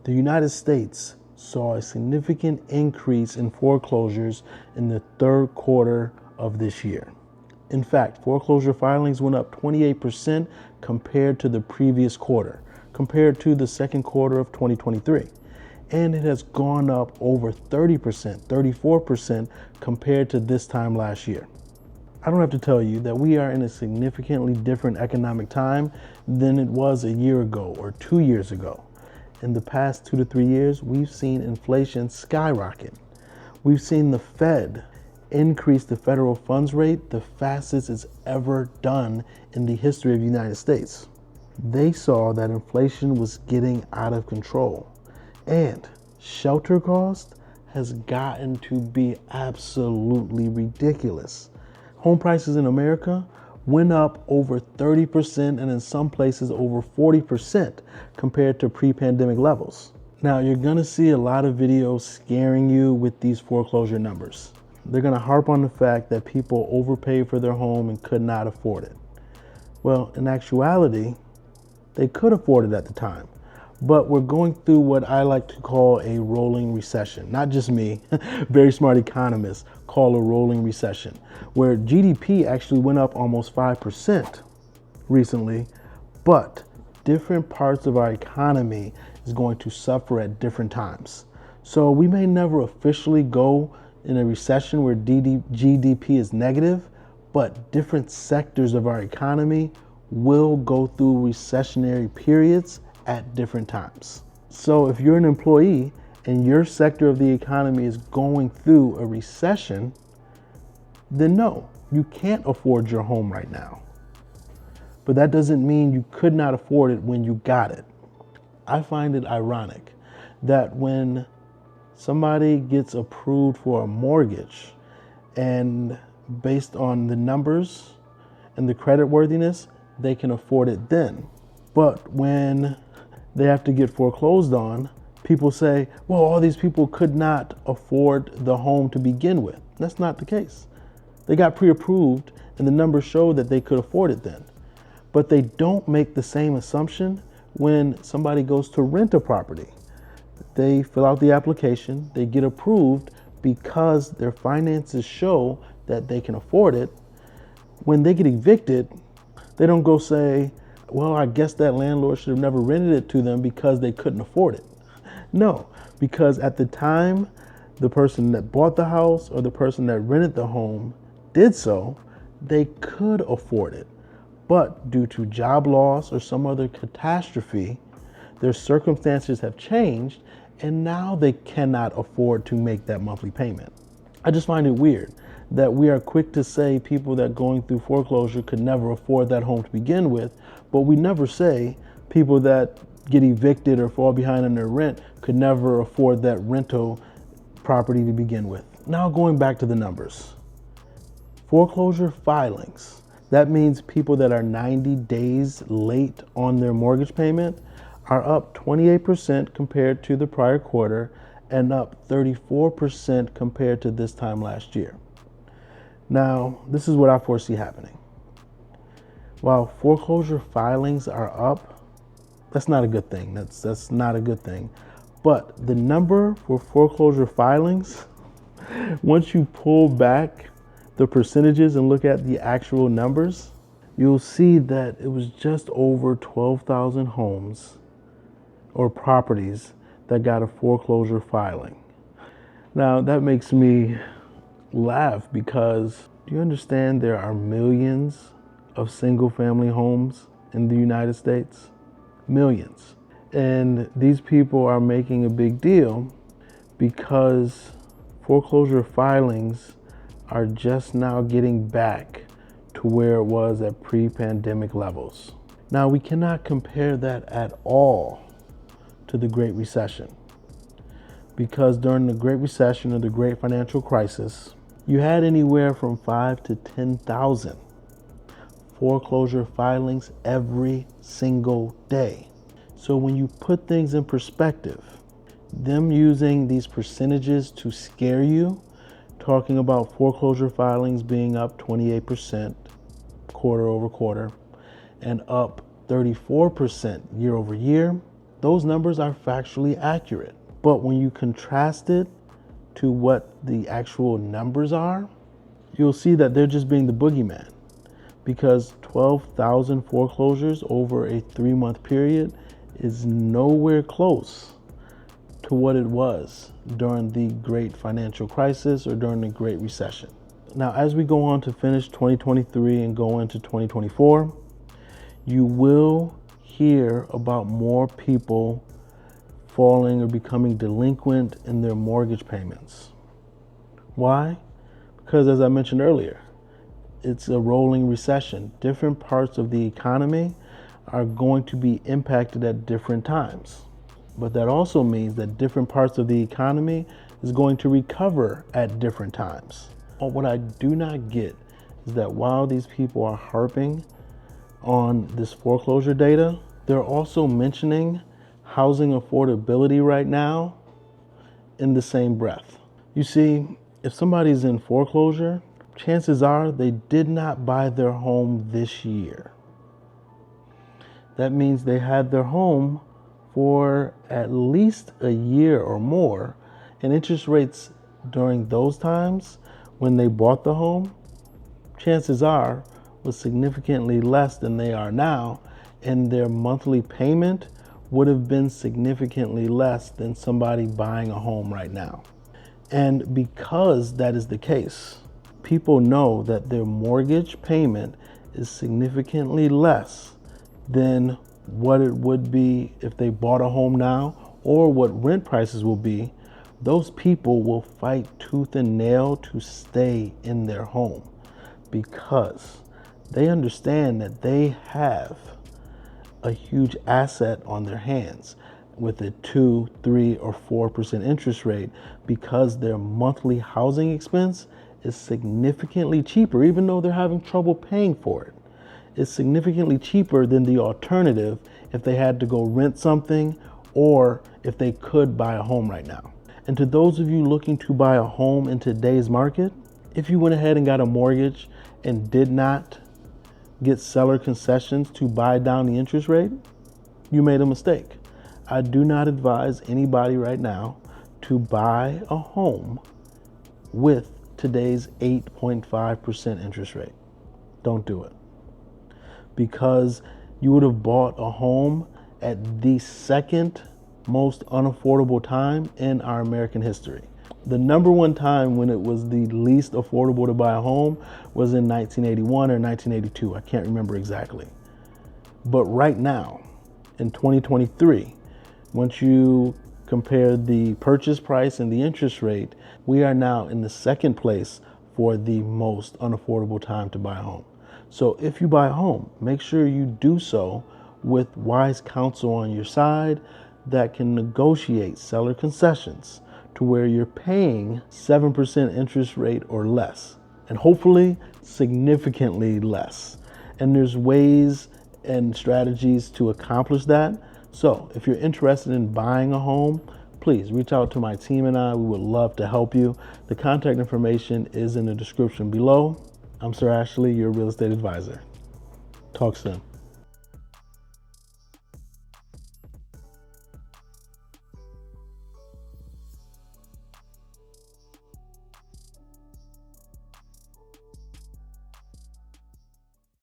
The United States saw a significant increase in foreclosures in the third quarter of this year. In fact, foreclosure filings went up 28% compared to the previous quarter, compared to the second quarter of 2023. And it has gone up over 30%, 34% compared to this time last year. I don't have to tell you that we are in a significantly different economic time than it was a year ago or 2 years ago. In the past 2 to 3 years, we've seen inflation skyrocket. We've seen the Fed increase the federal funds rate the fastest it's ever done in the history of the United States. They saw that inflation was getting out of control, and shelter cost has gotten to be absolutely ridiculous. Home prices in America went up over 30% and in some places over 40% compared to pre-pandemic levels. Now, you're gonna see a lot of videos scaring you with these foreclosure numbers. They're gonna harp on the fact that people overpaid for their home and could not afford it. Well, in actuality, they could afford it at the time, but we're going through what I like to call a rolling recession. Not just me, very smart economists call a rolling recession, where GDP actually went up almost 5% recently, but different parts of our economy is going to suffer at different times. So we may never officially go in a recession where GDP is negative, but different sectors of our economy will go through recessionary periods at different times. So if you're an employee and your sector of the economy is going through a recession, then no, you can't afford your home right now. But that doesn't mean you could not afford it when you got it. I find it ironic that when somebody gets approved for a mortgage and based on the numbers and the credit worthiness, they can afford it then. But when they have to get foreclosed on, people say, well, all these people could not afford the home to begin with. That's not the case. They got pre-approved and the numbers show that they could afford it then. But they don't make the same assumption when somebody goes to rent a property. They fill out the application, they get approved because their finances show that they can afford it. When they get evicted, they don't go say, well, I guess that landlord should have never rented it to them because they couldn't afford it. No, because at the time, the person that bought the house or the person that rented the home did so, they could afford it. But due to job loss or some other catastrophe, their circumstances have changed and now they cannot afford to make that monthly payment. I just find it weird that we are quick to say people that going through foreclosure could never afford that home to begin with, but we never say people that get evicted or fall behind on their rent could never afford that rental property to begin with. Now going back to the numbers. Foreclosure filings, that means people that are 90 days late on their mortgage payment, are up 28% compared to the prior quarter and up 34% compared to this time last year. Now, this is what I foresee happening. While foreclosure filings are up, that's not a good thing. That's not a good thing. But the number for foreclosure filings, once you pull back the percentages and look at the actual numbers, you'll see that it was just over 12,000 homes or properties that got a foreclosure filing. Now, that makes me laugh because do you understand there are millions of single family homes in the United States? Millions. And these people are making a big deal because foreclosure filings are just now getting back to where it was at pre-pandemic levels. Now, we cannot compare that at all to the Great Recession, because during the Great Recession or the Great Financial Crisis, you had anywhere from 5,000 to 10,000 foreclosure filings every single day. So when you put things in perspective, them using these percentages to scare you, talking about foreclosure filings being up 28% quarter over quarter and up 34% year over year, those numbers are factually accurate. But when you contrast it to what the actual numbers are, you'll see that they're just being the boogeyman, because 12,000 foreclosures over a 3-month period is nowhere close to what it was during the Great Financial Crisis or during the Great Recession. Now, as we go on to finish 2023 and go into 2024, you will hear about more people falling or becoming delinquent in their mortgage payments. Why? Because, as I mentioned earlier, it's a rolling recession. Different parts of the economy are going to be impacted at different times. But that also means that different parts of the economy is going to recover at different times. But what I do not get is that while these people are harping on this foreclosure data, they're also mentioning housing affordability right now in the same breath. You see, if somebody's in foreclosure, chances are they did not buy their home this year. That means they had their home for at least a year or more, and interest rates during those times when they bought the home, chances are, was significantly less than they are now, and their monthly payment would have been significantly less than somebody buying a home right now. And because that is the case, people know that their mortgage payment is significantly less than what it would be if they bought a home now, or what rent prices will be. Those people will fight tooth and nail to stay in their home because they understand that they have a huge asset on their hands with a 2, 3, or 4% interest rate, because their monthly housing expense is significantly cheaper, even though they're having trouble paying for it. It's significantly cheaper than the alternative if they had to go rent something or if they could buy a home right now. And to those of you looking to buy a home in today's market, if you went ahead and got a mortgage and did not get seller concessions to buy down the interest rate, you made a mistake. I do not advise anybody right now to buy a home with today's 8.5% interest rate. Don't do it. Because you would have bought a home at the second most unaffordable time in our American history. The number one time when it was the least affordable to buy a home was in 1981 or 1982. I can't remember exactly. But right now, in 2023, once you compare the purchase price and the interest rate, we are now in the second place for the most unaffordable time to buy a home. So if you buy a home, make sure you do so with wise counsel on your side that can negotiate seller concessions to where you're paying 7% interest rate or less, and hopefully significantly less. And there's ways and strategies to accomplish that. So if you're interested in buying a home, please reach out to my team and I. We would love to help you. The contact information is in the description below. I'm Sir Ashley, your real estate advisor. Talk soon.